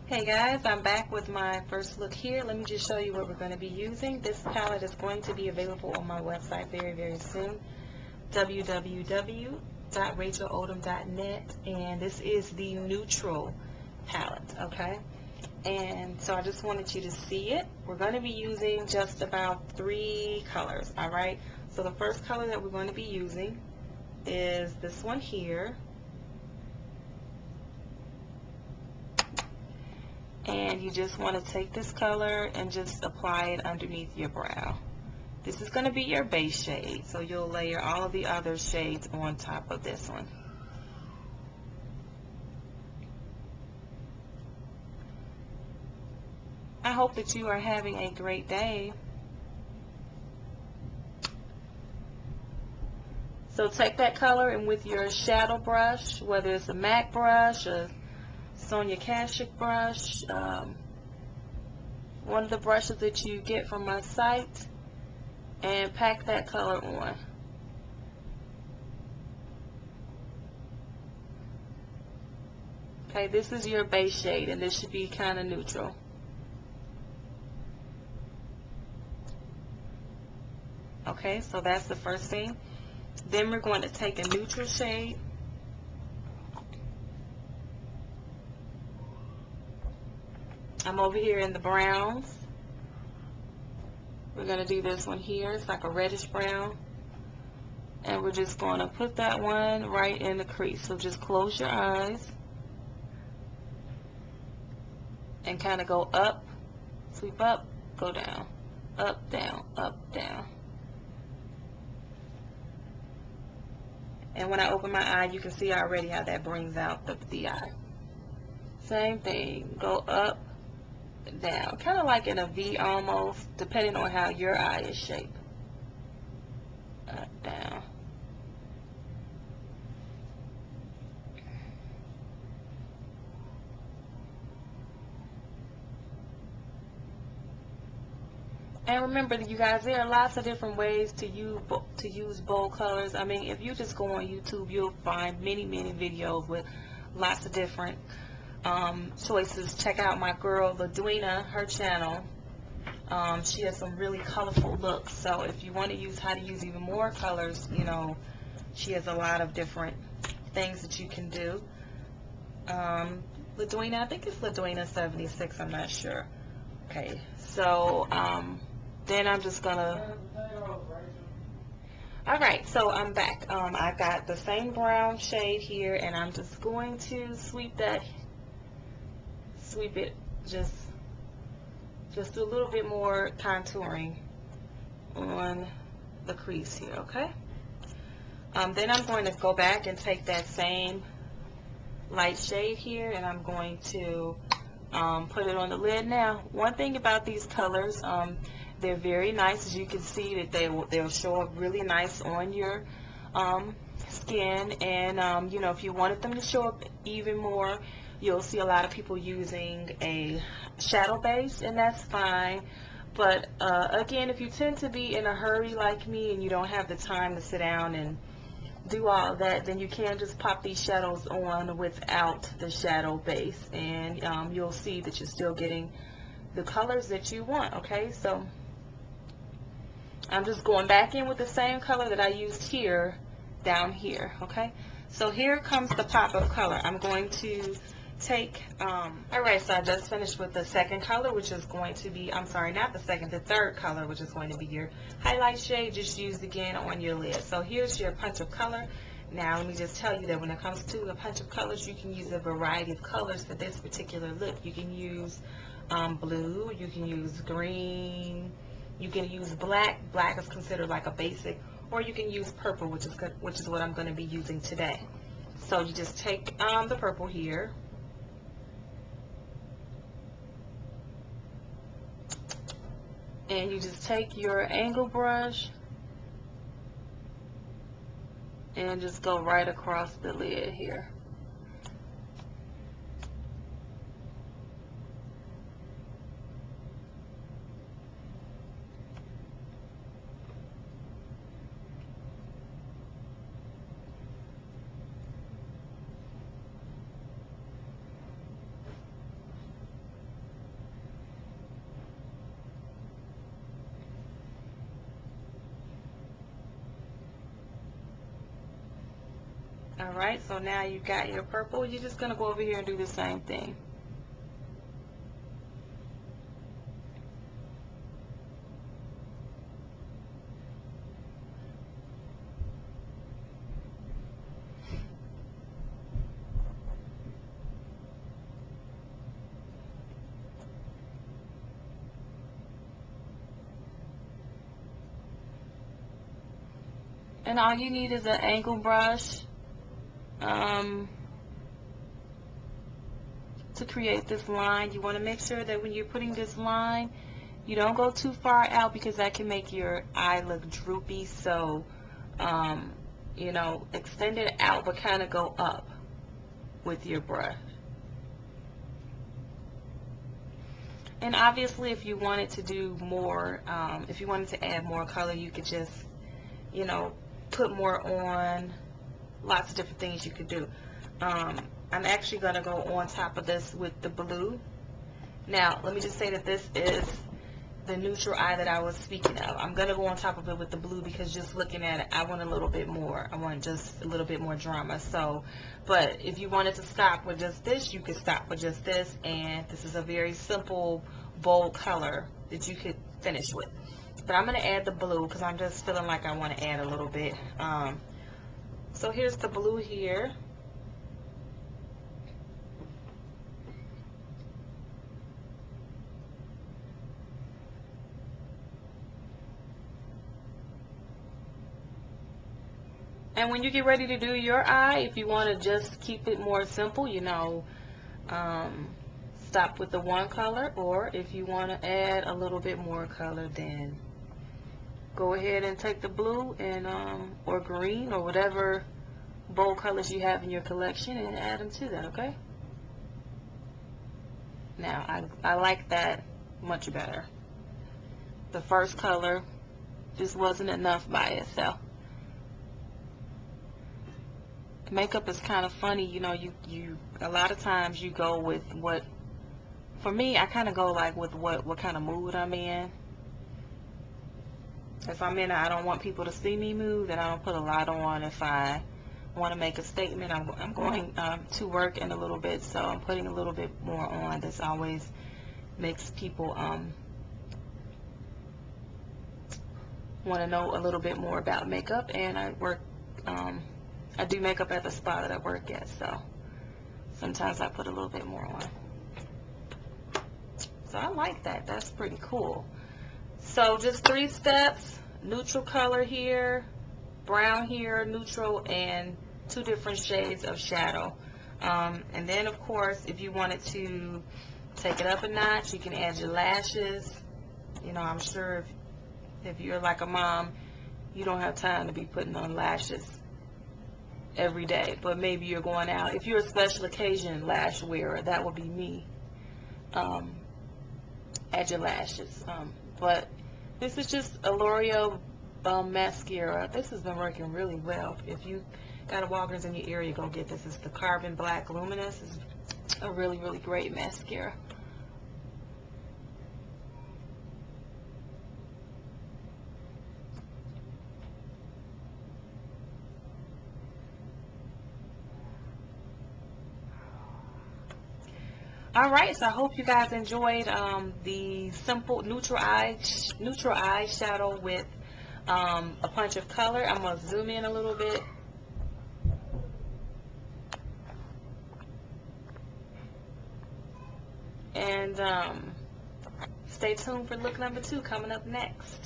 Hey guys, I'm back with my first look here. Let me just show you what we're going to be using. This palette is going to be available on my website very soon, www.racheloldham.net, and this is the neutral palette, okay? And so I just wanted you to see it. We're going to be using just about 3 colors, alright? So the first color that we're going to be using is this one here. And you just want to take this color and just apply it underneath your brow. This is going to be your base shade, so you'll layer all of the other shades on top of this one. I hope that you are having a great day. So take that color and with your shadow brush, whether it's a MAC brush, a Sonia Kashuk brush, one of the brushes that you get from my site, and pack that color on. Okay, this is your base shade, and this should be kind of neutral. Okay, so that's the first thing. Then we're going to take a neutral shade. I'm over here in the browns. We're going to do this one here. It's like a reddish brown. And we're just going to put that one right in the crease. So just close your eyes and kind of go up, sweep up, go down, up, down, up, down. And when I open my eye, you can see already how that brings out the eye. Same thing, go up, down, kind of like in a V almost, depending on how your eye is shaped. Up, down. And remember, you guys, there are lots of different ways to use bold colors. I mean, if you just go on YouTube, you'll find many videos with lots of different choices. Check out my girl Ladwina, her channel. She has some really colorful looks. So if you want to use how to use even more colors, you know, she has a lot of different things that you can do. Ladwina, I think it's Ladwina76, I'm not sure. Okay, so then I'm just gonna, alright, so I'm back. I've got the same brown shade here, and I'm just going to sweep it, just do a little bit more contouring on the crease here, okay? Then I'm going to go back and take that same light shade here, and I'm going to put it on the lid. Now, one thing about these colors, they're very nice. As you can see, that they'll show up really nice on your skin, and you know, if you wanted them to show up even more, you'll see a lot of people using a shadow base, and that's fine. But again, if you tend to be in a hurry like me and you don't have the time to sit down and do all of that, then you can just pop these shadows on without the shadow base, and you'll see that you're still getting the colors that you want. Okay, so I'm just going back in with the same color that I used here down here. Okay, so here comes the pop of color. I'm going to take alright, so I just finished with the second color, which is going to be, I'm sorry, not the second, the third color, which is going to be your highlight shade, just used again on your lid. So here's your punch of color. Now let me just tell you that when it comes to the punch of colors, you can use a variety of colors for this particular look. You can use blue, you can use green, you can use black. Black is considered like a basic, or you can use purple, which is what I'm going to be using today. So you just take the purple here, and you just take your angle brush and just go right across the lid here. Alright, so now you got your purple. You're just going to go over here and do the same thing. And all you need is an angle brush to create this line. You want to make sure that when you're putting this line, you don't go too far out because that can make your eye look droopy. So, you know, extend it out but kind of go up with your brush. And obviously, if you wanted to do more, if you wanted to add more color, you could just, you know, put more on. Lots of different things you could do. I'm actually going to go on top of this with the blue. Now, let me just say that this is the neutral eye that I was speaking of. I'm going to go on top of it with the blue because just looking at it, I want a little bit more. I want just a little bit more drama. So, but if you wanted to stop with just this, you could stop with just this. And this is a very simple, bold color that you could finish with. But I'm going to add the blue because I'm just feeling like I want to add a little bit. So here's the blue here. And when you get ready to do your eye, if you want to just keep it more simple, you know, stop with the one color. Or if you want to add a little bit more color, then go ahead and take the blue and or green or whatever bold colors you have in your collection and add them to that, okay? Now, I like that much better. The first color just wasn't enough by itself. Makeup is kind of funny, you know, you a lot of times you go with what, for me, I kind of go like with what kind of mood I'm in. If I'm in I don't want people to see me mood, then I don't put a lot on. If I want to make a statement, I'm going to work in a little bit, so I'm putting a little bit more on. This always makes people want to know a little bit more about makeup, and I do makeup at the spa that I work at, so sometimes I put a little bit more on. So I like that. That's pretty cool. So just 3 steps: neutral color here, brown here, neutral, and 2 different shades of shadow. And then, of course, if you wanted to take it up a notch, you can add your lashes. You know, I'm sure if you're like a mom, you don't have time to be putting on lashes every day, but maybe you're going out. If you're a special occasion lash wearer, that would be me. Add your lashes. But this is just a L'Oreal mascara. This has been working really well. If you got a Walgreens in your area, go get this. It's the Carbon Black Luminous. It's a really, really great mascara. Alright, so I hope you guys enjoyed the simple neutral eye shadow with a punch of color. I'm going to zoom in a little bit. And stay tuned for look number 2 coming up next.